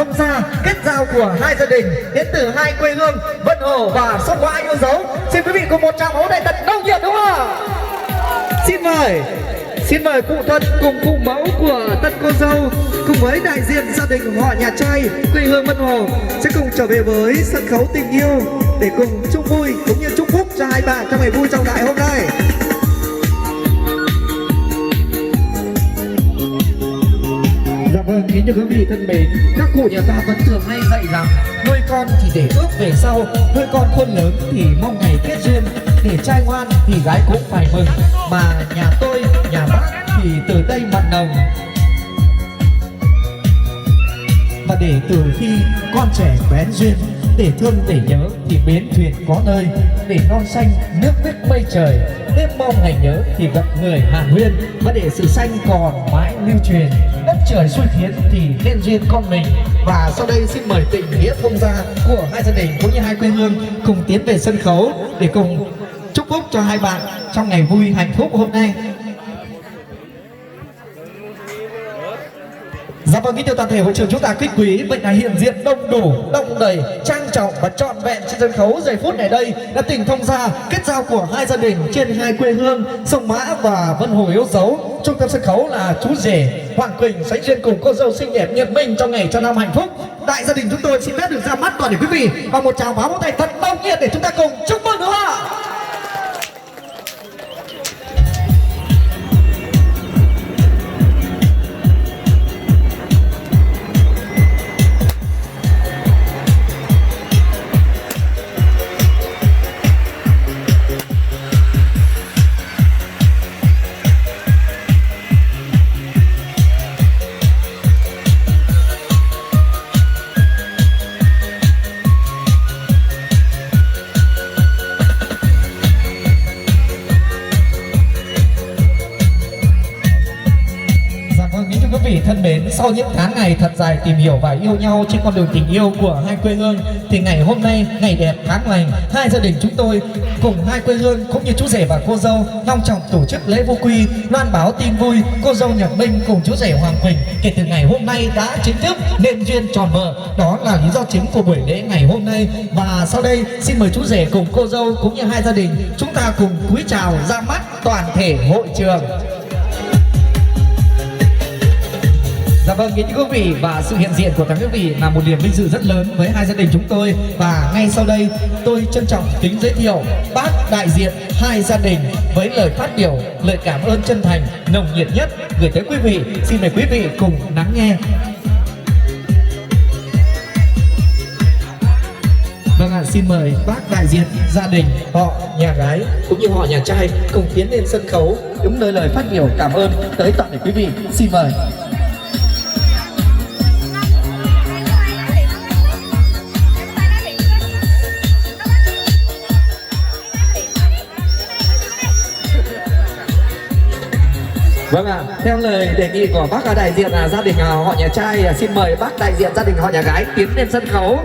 Thông gia kết giao của hai gia đình đến từ hai quê hương Vân Hồ và Sông Mã yêu dấu. Xin quý vị cùng một tràng hỗ đại thật nồng nhiệt đúng không ạ? Xin mời cụ thân cùng phụ mẫu của tân cô dâu cùng với đại diện gia đình họ nhà trai quê hương Vân Hồ sẽ cùng trở về với sân khấu tình yêu để cùng chúc vui cũng như chúc phúc cho hai bạn trong ngày vui trọng đại hôm nay. Dạ vâng, kính thưa quý vị thân mến, các cụ nhà ta vẫn thường hay dạy rằng nuôi con thì để ước về sau, nuôi con khôn lớn thì mong ngày kết duyên, để trai ngoan thì gái cũng phải mừng. Mà nhà tôi, nhà bác thì từ đây mặn nồng. Và để từ khi con trẻ bén duyên, để thương để nhớ thì bến thuyền có nơi, để non xanh nước biếc mây trời, đêm mong ngày nhớ thì gặp người hàn huyên. Và để sự xanh còn mãi lưu truyền, đất trời xui khiến thì nên duyên con mình. Và sau đây xin mời tình nghĩa thông gia của hai gia đình cũng như hai quê hương cùng tiến về sân khấu để cùng chúc phúc cho hai bạn trong ngày vui hạnh phúc hôm nay. Dạ vâng, kính thưa toàn thể hội trường chúng ta kính quý, vậy là hiện diện đông đủ, đông đầy, trang trọng và trọn vẹn trên sân khấu giây phút này đây là tình thông gia kết giao của hai gia đình trên hai quê hương Sông Mã và Vân Hồ yêu dấu. Trung tâm sân khấu là chú rể Hoàng Quỳnh sánh duyên cùng cô dâu xinh đẹp Nhật Minh trong ngày cho năm hạnh phúc. Đại gia đình chúng tôi xin phép được ra mắt toàn thể quý vị bằng một tràng pháo tay thật nồng nhiệt để chúng ta cùng chúc mừng nữa ạ. Quý vị thân mến, sau những tháng ngày thật dài tìm hiểu và yêu nhau trên con đường tình yêu của hai quê hương thì ngày hôm nay, ngày đẹp tháng lành, hai gia đình chúng tôi cùng hai quê hương cũng như chú rể và cô dâu long trọng tổ chức lễ vô quy, loan báo tin vui. Cô dâu Nhật Minh cùng chú rể Hoàng Quỳnh kể từ ngày hôm nay đã chính thức nên duyên tròn vợ. Đó là lý do chính của buổi lễ ngày hôm nay. Và sau đây xin mời chú rể cùng cô dâu cũng như hai gia đình chúng ta cùng cúi chào ra mắt toàn thể hội trường. Dạ vâng, kính thưa quý vị, và sự hiện diện của các quý vị là một niềm vinh dự rất lớn với hai gia đình chúng tôi. Và ngay sau đây tôi trân trọng kính giới thiệu bác đại diện hai gia đình với lời phát biểu, lời cảm ơn chân thành nồng nhiệt nhất gửi tới quý vị. Xin mời quý vị cùng lắng nghe. Vâng ạ, xin mời bác đại diện gia đình họ nhà gái cũng như họ nhà trai cùng tiến lên sân khấu đúng nơi lời phát biểu cảm ơn tới toàn thể quý vị. Xin mời. Vâng ạ, theo lời đề nghị của bác đại diện gia đình họ nhà trai, xin mời bác đại diện gia đình họ nhà gái tiến lên sân khấu.